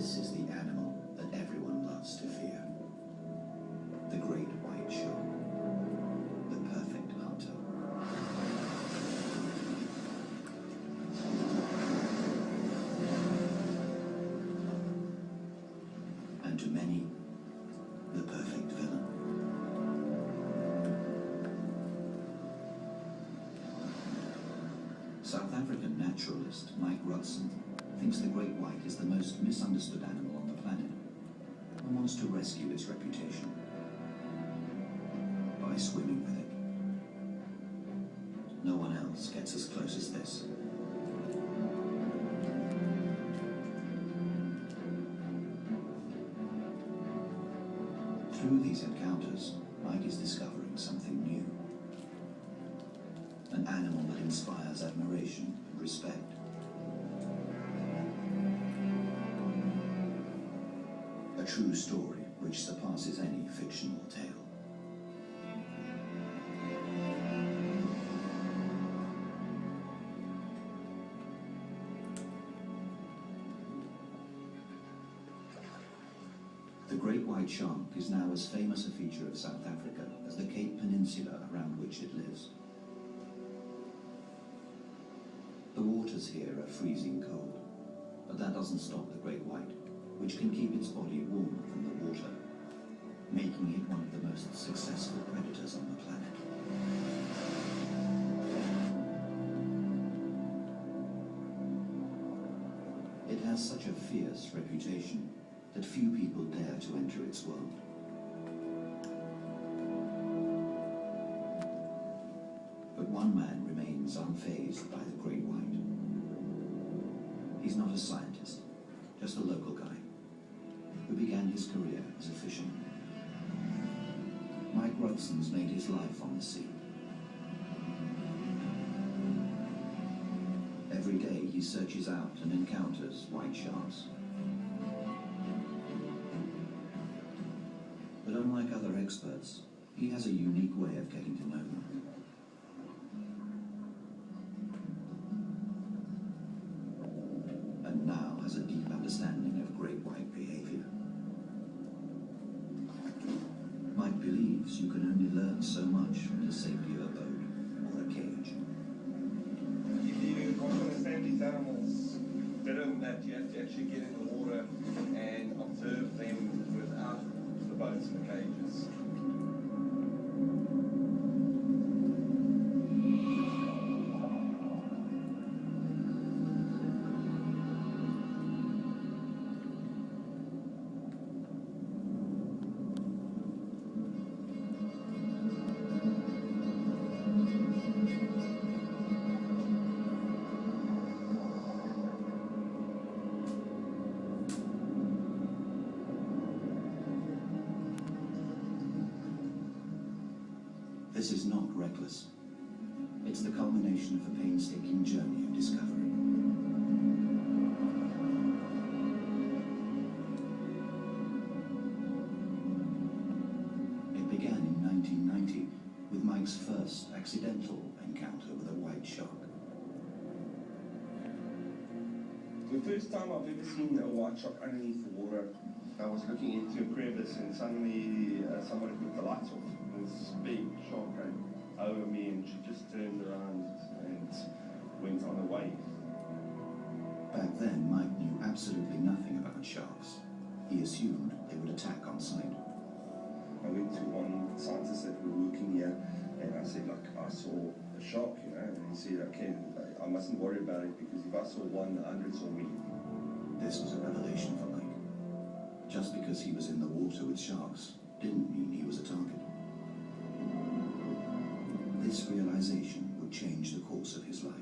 This is the animal that everyone loves to fear. The great white shark. The perfect hunter. And to many, the perfect villain. South African naturalist Mike Rutson thinks the great white is the most misunderstood animal on the planet and wants to rescue its reputation by swimming with it. No one else gets as close as this. Through these encounters, Mike is discovering something new. An animal that inspires admiration and respect. A true story which surpasses any fictional tale. The great white shark is now as famous a feature of South Africa as the Cape Peninsula around which it lives. The waters here are freezing cold, but that doesn't stop the great white, which can keep its body warm from the water, making it one of the most successful predators on the planet. It has such a fierce reputation that few people dare to enter its world. But one man remains unfazed by the great white. He's not a scientist, just a local guy who began his career as a fisherman. Mike Rutson's made his life on the sea. Every day he searches out and encounters white sharks. But unlike other experts, he has a unique way of getting to know them. And now has a deep understanding of great white behavior. Mike believes you can only learn so much from the safety of a boat or a cage. If you want to understand these animals better than that, you have to actually get in the water and observe them without the boats and the cages. This is not reckless. It's the culmination of a painstaking journey of discovery. It began in 1990 with Mike's first accidental encounter with a white shark. The first time I've ever seen a white shark underneath the water, I was looking into a crevice and suddenly somebody put the lights off. This big shark came over me and she just turned around and went on away. Back then, Mike knew absolutely nothing about sharks. He assumed they would attack on sight. I went to one scientist that were working here and I said, look, I saw a shark, you know, and he said, okay, I mustn't worry about it because if I saw one, 100 saw me. This was a revelation for Mike. Just because he was in the water with sharks didn't mean he was a target. This realization would change the course of his life.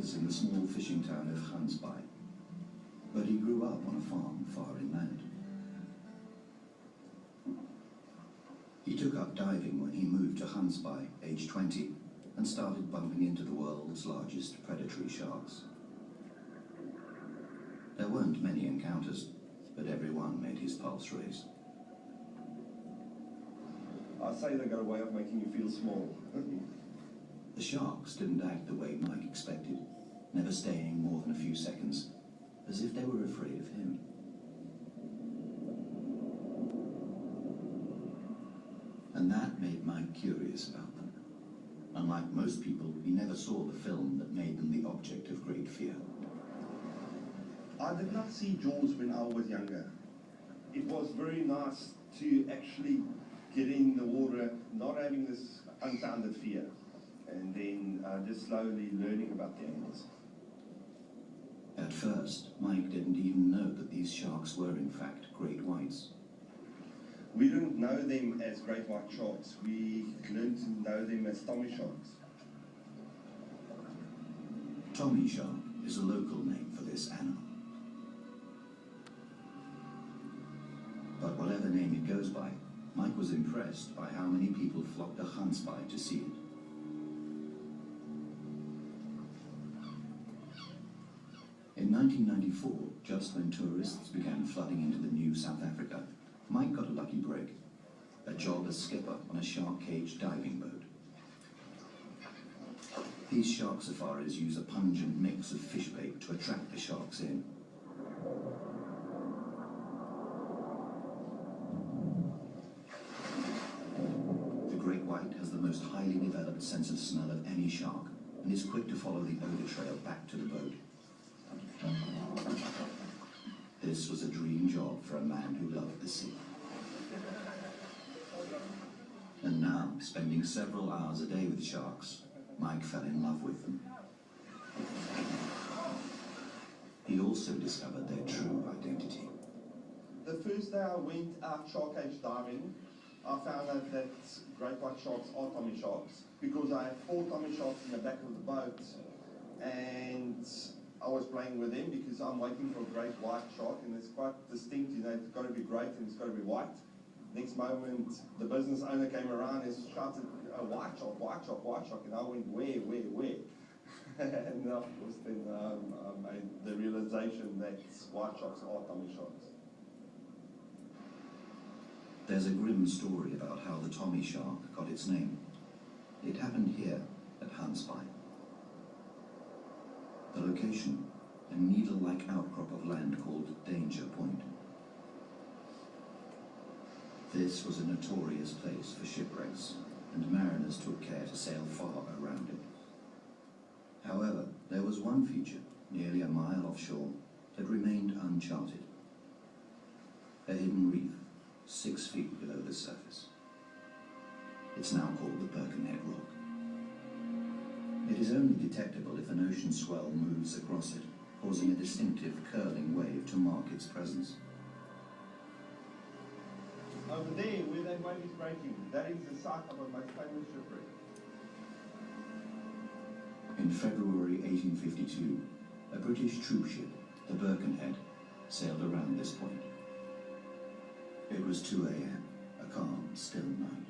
lives in the small fishing town of Gansbaai, but he grew up on a farm far inland. He took up diving when he moved to Gansbaai, age 20, and started bumping into the world's largest predatory sharks. There weren't many encounters, but every one made his pulse race. I say they got a way of making you feel small. The sharks didn't act the way Mike expected, never staying more than a few seconds, as if they were afraid of him. And that made Mike curious about them. Unlike most people, he never saw the film that made them the object of great fear. I did not see Jaws when I was younger. It was very nice to actually get in the water, not having this unfounded fear, and then just slowly learning about the animals. At first, Mike didn't even know that these sharks were in fact great whites. We didn't know them as great white sharks. We learned to know them as Tommy sharks. Tommy shark is a local name for this animal. But whatever name it goes by, Mike was impressed by how many people flocked to Gansbaai to see it. In 1994, just when tourists began flooding into the new South Africa, Mike got a lucky break, a job as skipper on a shark-caged diving boat. These shark safaris use a pungent mix of fish bait to attract the sharks in. The great white has the most highly developed sense of smell of any shark and is quick to follow the odor trail back to the boat. This was a dream job for a man who loved the sea. And now, spending several hours a day with sharks, Mike fell in love with them. He also discovered their true identity. The first day I went out shark cage diving, I found out that great white sharks are Tommy sharks, because I had 4 Tommy sharks in the back of the boat, and I was playing with them because I'm waiting for a great white shark, and it's quite distinct, you know, it's got to be great and it's got to be white. Next moment, the business owner came around and shouted, white shark, white shark, white shark, and I went, where? And of course then I made the realization that white sharks are Tommy sharks. There's a grim story about how the Tommy shark got its name. It happened here at Gansbaai. The location, a needle-like outcrop of land called Danger Point. This was a notorious place for shipwrecks, and mariners took care to sail far around it. However, there was one feature, nearly a mile offshore, that remained uncharted. A hidden reef, 6 feet below the surface. It's now called the Birkenhead Rock. It is only detectable if an ocean swell moves across it, causing a distinctive curling wave to mark its presence. Over there, where that wave is breaking, that is the site of a most famous shipwreck. In February 1852, a British troop ship, the Birkenhead, sailed around this point. It was 2 a.m., a calm, still night,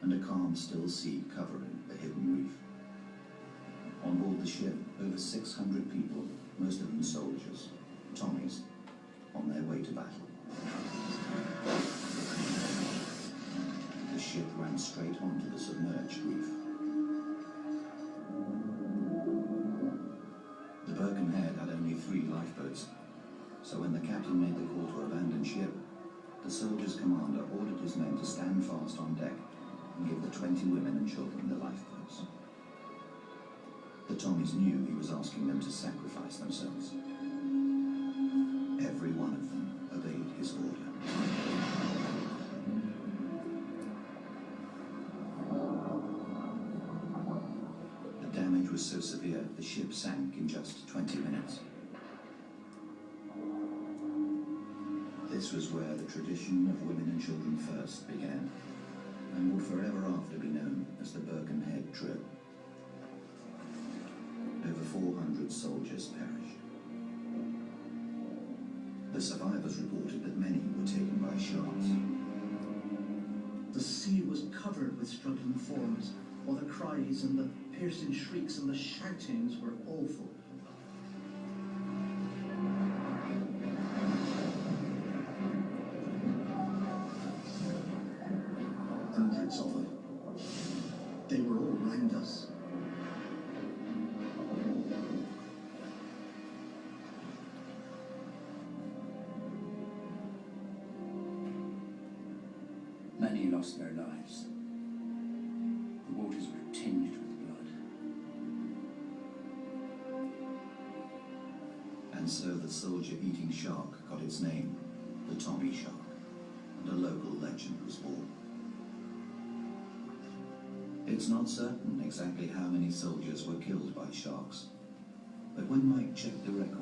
and a calm, still sea covering the hidden reef. On board the ship, over 600 people, most of them soldiers, Tommies, on their way to battle. The ship ran straight onto the submerged reef. The Birkenhead had only 3 lifeboats, so when the captain made the call to abandon ship, the soldier's commander ordered his men to stand fast on deck and give the 20 women and children the lifeboats. The Tommies knew he was asking them to sacrifice themselves. Every one of them obeyed his order. The damage was so severe, the ship sank in just 20 minutes. This was where the tradition of women and children first began, and would forever after be known as the Birkenhead Trip. Over 400 soldiers perished. The survivors reported that many were taken by sharks. The sea was covered with struggling forms, while the cries and the piercing shrieks and the shoutings were awful. Hundreds of them. They were all round us. Many lost their lives. The waters were tinged with blood. And so the soldier-eating shark got its name, the Tommy shark, and a local legend was born. It's not certain exactly how many soldiers were killed by sharks, but when Mike checked the record,